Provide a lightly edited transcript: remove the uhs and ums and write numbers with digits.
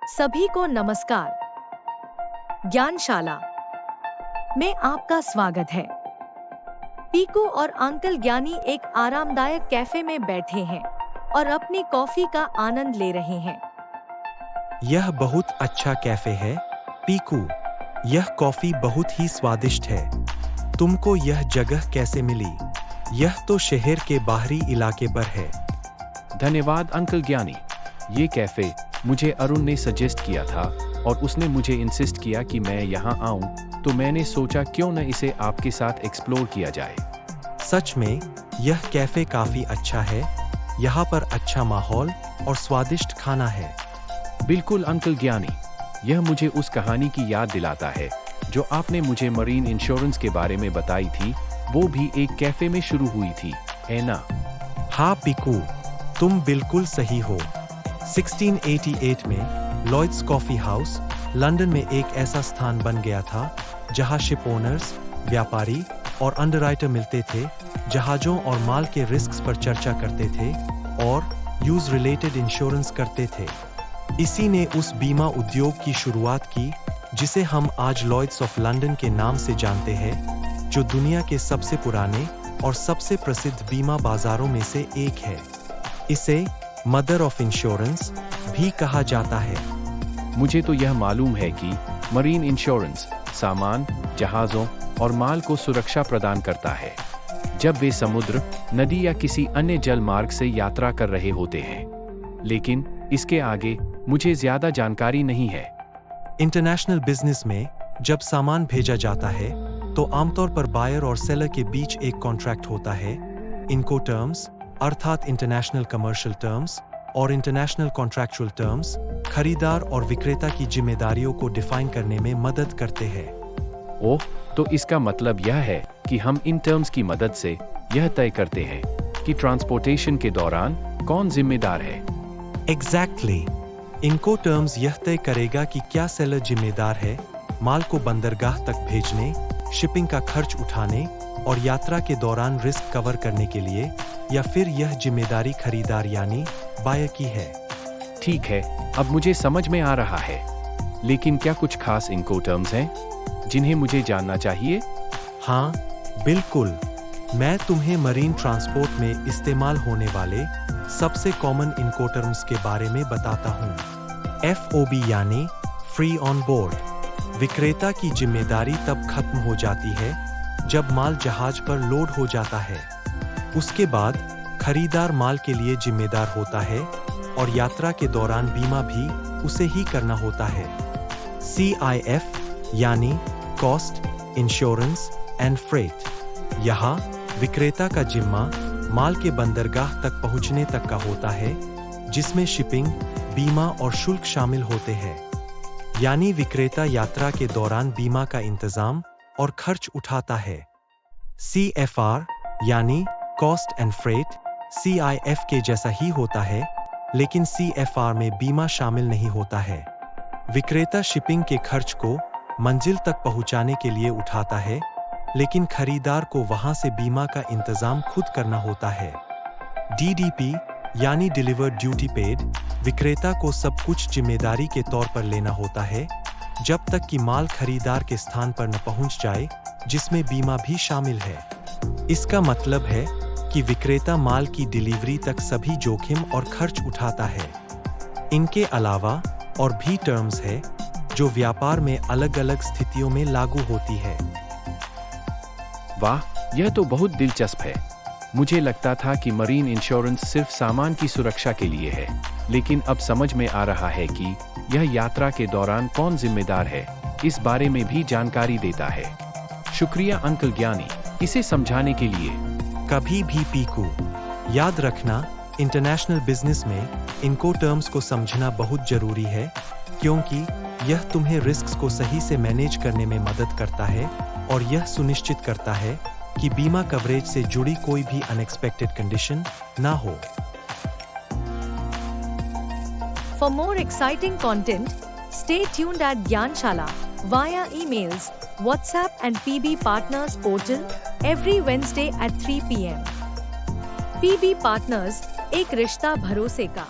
सभी को नमस्कार। ज्ञानशाला में आपका स्वागत है। पीकू और अंकल ज्ञानी एक आरामदायक कैफे में बैठे हैं और अपनी कॉफी का आनंद ले रहे हैं। यह बहुत अच्छा कैफे है, पीकू। यह कॉफी बहुत ही स्वादिष्ट है। तुमको यह जगह कैसे मिली? यह तो शहर के बाहरी इलाके पर है। धन्यवाद अंकल ज्ञानी। ये कैफे मुझे अरुण ने सजेस्ट किया था और उसने मुझे इंसिस्ट किया कि मैं यहाँ आऊँ, तो मैंने सोचा क्यों न इसे आपके साथ एक्सप्लोर किया जाए। सच में यह कैफे काफी अच्छा है। यहाँ पर अच्छा माहौल और स्वादिष्ट खाना है। बिल्कुल अंकल ज्ञानी, यह मुझे उस कहानी की याद दिलाता है जो आपने मुझे मरीन इंश्योरेंस के बारे में बताई थी। वो भी एक कैफे में शुरू हुई थी, है ना? हाँ पीकू, तुम बिल्कुल सही हो। 1688 में लॉयड्स कॉफी हाउस लंदन में एक ऐसा स्थान बन गया था जहां शिप ओनर्स, व्यापारी और अंडरराइटर मिलते थे, जहाजों और माल के रिस्क्स पर चर्चा करते थे और यूज रिलेटेड इंश्योरेंस करते थे। इसी ने उस बीमा उद्योग की शुरुआत की जिसे हम आज लॉयड्स ऑफ लंदन के नाम से जानते हैं, जो दुनिया के सबसे पुराने और सबसे प्रसिद्ध बीमा बाजारों में से एक है। इसे मदर ऑफ इंश्योरेंस भी कहा जाता है। मुझे तो यह मालूम है कि मरीन इंश्योरेंस सामान, जहाज़ों और माल को सुरक्षा प्रदान करता है जब वे समुद्र, नदी या किसी अन्य जल मार्ग से यात्रा कर रहे होते हैं। लेकिन इसके आगे मुझे ज्यादा जानकारी नहीं है। इंटरनेशनल बिजनेस में जब सामान भेजा जाता है तो आमतौर पर बायर और सेलर के बीच एक कॉन्ट्रैक्ट होता है। इनको टर्म्स अर्थात इंटरनेशनल कमर्शियल टर्म्स और इंटरनेशनल कॉन्ट्रैक्चुअल टर्म्स खरीदार और विक्रेता की जिम्मेदारियों को डिफाइन करने में मदद करते हैं। ओह, तो इसका मतलब यह है कि हम इन टर्म्स की मदद से यह तय करते हैं कि ट्रांसपोर्टेशन के दौरान कौन जिम्मेदार है। एग्जैक्टली। इनको टर्म्स यह तय करेगा कि क्या सेलर जिम्मेदार है माल को बंदरगाह तक भेजने, शिपिंग का खर्च उठाने और यात्रा के दौरान रिस्क कवर करने के लिए, या फिर यह जिम्मेदारी खरीदार यानी बायर की है। ठीक है, अब मुझे समझ में आ रहा है। लेकिन क्या कुछ खास इनको टर्म्स हैं जिन्हें मुझे जानना चाहिए? हाँ बिल्कुल, मैं तुम्हें मरीन ट्रांसपोर्ट में इस्तेमाल होने वाले सबसे कॉमन इनको टर्म्स के बारे में बताता हूँ। FOB यानी फ्री ऑन बोर्ड। विक्रेता की जिम्मेदारी तब खत्म हो जाती है जब माल जहाज पर लोड हो जाता है। उसके बाद खरीदार माल के लिए जिम्मेदार होता है और यात्रा के दौरान बीमा भी उसे ही करना होता है। CIF यानी कॉस्ट, इंश्योरेंस एंड फ्रेट। यहाँ विक्रेता का जिम्मा माल के बंदरगाह तक पहुँचने तक का होता है, जिसमें शिपिंग, बीमा और शुल्क शामिल होते हैं। यानी विक्रेता यात्रा के दौरान बीमा का इंतजाम और खर्च उठाता है। CFR यानी कॉस्ट एंड फ्रेट CIF के जैसा ही होता है, लेकिन CFR में बीमा शामिल नहीं होता है। विक्रेता शिपिंग के खर्च को मंजिल तक पहुंचाने के लिए उठाता है, लेकिन खरीदार को वहां से बीमा का इंतजाम खुद करना होता है। DDP यानी डिलीवर्ड ड्यूटी पेड, विक्रेता को सब कुछ जिम्मेदारी के तौर पर लेना होता है जब तक कि माल खरीदार के स्थान पर न पहुंच जाए, जिसमें बीमा भी शामिल है। इसका मतलब है कि विक्रेता माल की डिलीवरी तक सभी जोखिम और खर्च उठाता है। इनके अलावा और भी टर्म्स है जो व्यापार में अलग-अलग स्थितियों में लागू होती है। वाह, यह तो बहुत दिलचस्प है। मुझे लगता था कि मरीन इंश्योरेंस सिर्फ सामान की सुरक्षा के लिए है, लेकिन अब समझ में आ रहा है कि यह यात्रा के दौरान कौन जिम्मेदार है, इस बारे में भी जानकारी देता है। शुक्रिया अंकल ज्ञानी, इसे समझाने के लिए। कभी भी पीकू। याद रखना, इंटरनेशनल बिजनेस में इनको टर्म्स को समझना बहुत जरूरी है, क्योंकि यह तुम्हें रिस्क्स को सही से मैनेज करने में मदद करता है और यह सुनिश्चित करता है कि बीमा कवरेज से जुड़ी कोई भी अनएक्सपेक्टेड कंडीशन ना हो। For more exciting content, stay tuned at Gyanshala via emails, WhatsApp and PB Partners portal every Wednesday at 3 p.m. PB Partners, एक रिश्ता भरोसे का।